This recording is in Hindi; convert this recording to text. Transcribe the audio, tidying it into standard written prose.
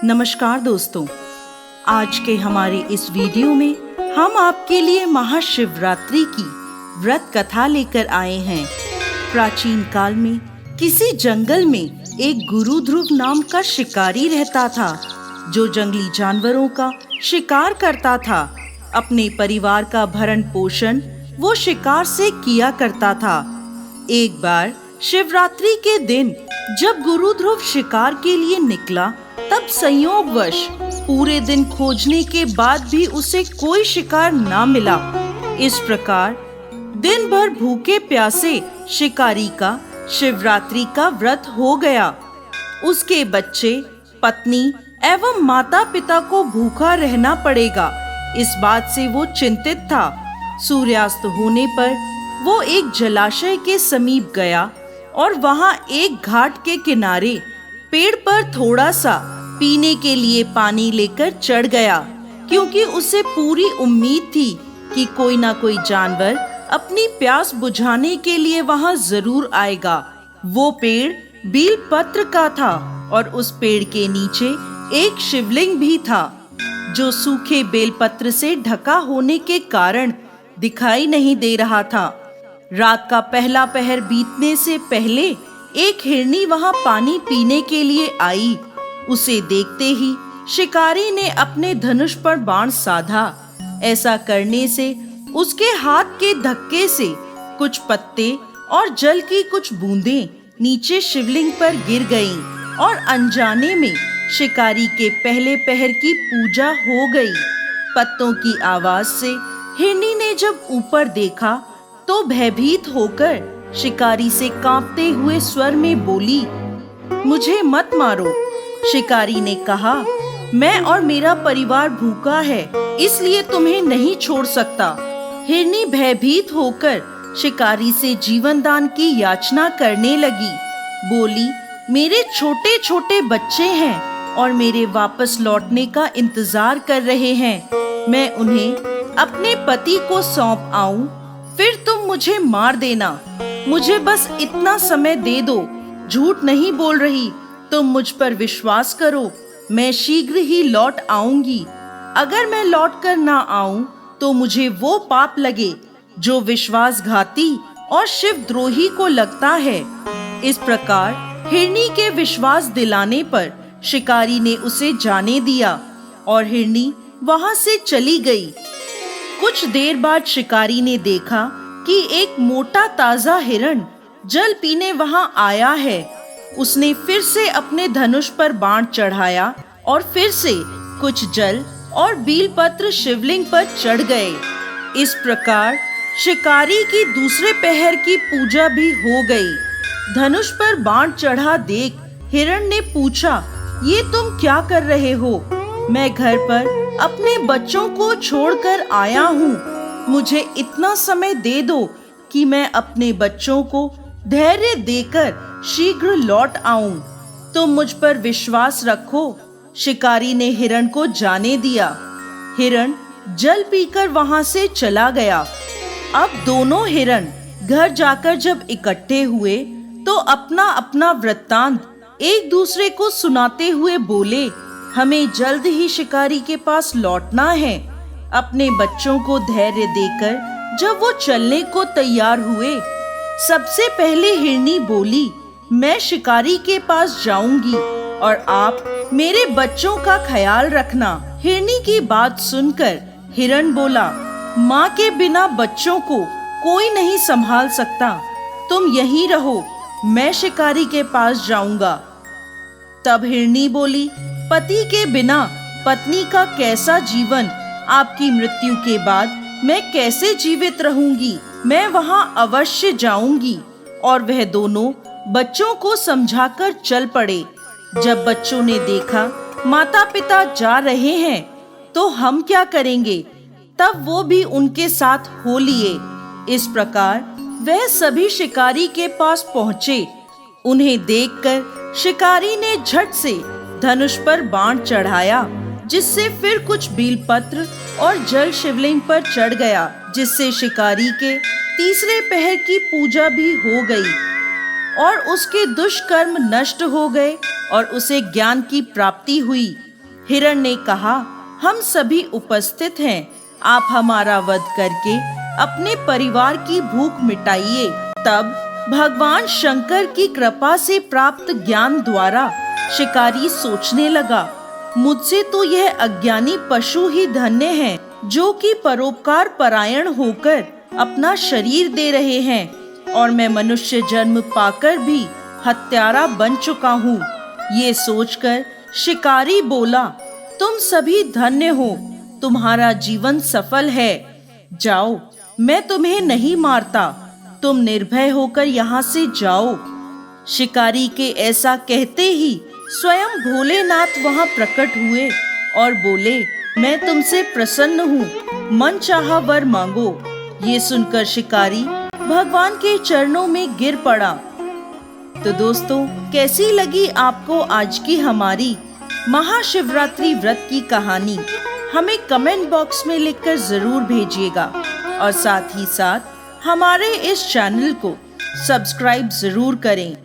नमस्कार दोस्तों, आज के हमारे इस वीडियो में हम आपके लिए महाशिवरात्रि की व्रत कथा लेकर आए हैं। प्राचीन काल में किसी जंगल में एक गुरु ध्रुव नाम का शिकारी रहता था, जो जंगली जानवरों का शिकार करता था। अपने परिवार का भरण पोषण वो शिकार से किया करता था। एक बार शिवरात्रि के दिन जब गुरु ध्रुव शिकार के लिए निकला, तब संयोगवश पूरे दिन खोजने के बाद भी उसे कोई शिकार ना मिला। इस प्रकार दिन भर भूखे प्यासे शिकारी का शिवरात्रि का व्रत हो गया। उसके बच्चे, पत्नी एवं माता पिता को भूखा रहना पड़ेगा, इस बात से वो चिंतित था। सूर्यास्त होने पर वो एक जलाशय के समीप गया और वहां एक घाट के किनारे पेड़ पर थोड़ा सा पीने के लिए पानी लेकर चढ़ गया, क्योंकि उसे पूरी उम्मीद थी कि कोई ना कोई जानवर अपनी प्यास बुझाने के लिए वहां जरूर आएगा। वो पेड़ बील पत्र का था और उस पेड़ के नीचे एक शिवलिंग भी था, जो सूखे बेलपत्र से ढका होने के कारण दिखाई नहीं दे रहा था। रात का पहला पहर बीतने से पहले एक हिरनी वहां पानी पीने के लिए आई। उसे देखते ही शिकारी ने अपने धनुष पर बाण साधा। ऐसा करने से उसके हाथ के धक्के से कुछ पत्ते और जल की कुछ बूंदें नीचे शिवलिंग पर गिर गईं और अनजाने में शिकारी के पहले पहर की पूजा हो गई। पत्तों की आवाज से हिरनी ने जब ऊपर देखा तो भयभीत होकर शिकारी से कांपते हुए स्वर में बोली, मुझे मत मारो। शिकारी ने कहा, मैं और मेरा परिवार भूखा है, इसलिए तुम्हें नहीं छोड़ सकता। हिरनी भयभीत होकर शिकारी से जीवन दान की याचना करने लगी। बोली, मेरे छोटे छोटे बच्चे हैं और मेरे वापस लौटने का इंतजार कर रहे हैं। मैं उन्हें अपने पति को सौंप आऊं, फिर तुम मुझे मार देना। मुझे बस इतना समय दे दो। झूठ नहीं बोल रही, तुम मुझ पर विश्वास करो। मैं शीघ्र ही लौट आऊंगी। अगर मैं लौट कर ना आऊं तो मुझे वो पाप लगे जो विश्वासघाती और शिवद्रोही को लगता है। इस प्रकार हिरनी के विश्वास दिलाने पर शिकारी ने उसे जाने दिया और हिरनी वहां से चली गई। कुछ देर बाद शिकारी ने देखा कि एक मोटा ताजा हिरण जल पीने वहां आया है। उसने फिर से अपने धनुष पर बाण चढ़ाया और फिर से कुछ जल और बीलपत्र शिवलिंग पर चढ़ गए। इस प्रकार शिकारी की दूसरे पहर की पूजा भी हो गई। धनुष पर बाण चढ़ा देख हिरण ने पूछा, ये तुम क्या कर रहे हो? मैं घर पर अपने बच्चों को छोड़कर आया हूँ। मुझे इतना समय दे दो कि मैं अपने बच्चों को धैर्य देकर शीघ्र लौट आऊं। तुम मुझ पर विश्वास रखो। शिकारी ने हिरण को जाने दिया। हिरण जल पीकर वहां से चला गया। अब दोनों हिरण घर जाकर जब इकट्ठे हुए तो अपना अपना वृत्तांत एक दूसरे को सुनाते हुए बोले, हमें जल्द ही शिकारी के पास लौटना है। अपने बच्चों को धैर्य देकर जब वो चलने को तैयार हुए, सबसे पहले हिरनी बोली, मैं शिकारी के पास जाऊंगी और आप मेरे बच्चों का ख्याल रखना। हिरनी की बात सुनकर हिरण बोला, माँ के बिना बच्चों को कोई नहीं संभाल सकता। तुम यहीं रहो, मैं शिकारी के पास जाऊंगा। तब हिरनी बोली, पति के बिना पत्नी का कैसा जीवन? आपकी मृत्यु के बाद मैं कैसे जीवित रहूंगी? मैं वहां अवश्य जाऊंगी। और वह दोनों बच्चों को समझाकर चल पड़े। जब बच्चों ने देखा माता पिता जा रहे हैं तो हम क्या करेंगे, तब वो भी उनके साथ हो लिए। इस प्रकार वह सभी शिकारी के पास पहुँचे। उन्हें देखकर शिकारी ने झट से धनुष पर बाण चढ़ाया, जिससे फिर कुछ बीलपत्र और जल शिवलिंग पर चढ़ गया, जिससे शिकारी के तीसरे पहर की पूजा भी हो गई और उसके दुष्कर्म नष्ट हो गए और उसे ज्ञान की प्राप्ति हुई। हिरण ने कहा, हम सभी उपस्थित हैं, आप हमारा वध करके अपने परिवार की भूख मिटाइए। तब भगवान शंकर की कृपा से प्राप्त ज्ञान द्वारा शिकारी सोचने लगा, मुझसे तो यह अज्ञानी पशु ही धन्य हैं, जो कि परोपकार परायण होकर अपना शरीर दे रहे हैं, और मैं मनुष्य जन्म पाकर भी हत्यारा बन चुका हूँ। ये सोचकर शिकारी बोला, तुम सभी धन्य हो, तुम्हारा जीवन सफल है। जाओ, मैं तुम्हें नहीं मारता, तुम निर्भय होकर यहाँ से जाओ। शिकारी के ऐसा कहते ही स्वयं भोलेनाथ वहाँ प्रकट हुए और बोले, मैं तुमसे प्रसन्न हूँ, मन चाहा वर मांगो। ये सुनकर शिकारी भगवान के चरणों में गिर पड़ा। तो दोस्तों, कैसी लगी आपको आज की हमारी महाशिवरात्रि व्रत की कहानी? हमें कमेंट बॉक्स में लिखकर जरूर भेजिएगा, और साथ ही साथ हमारे इस चैनल को सब्सक्राइब जरूर करें।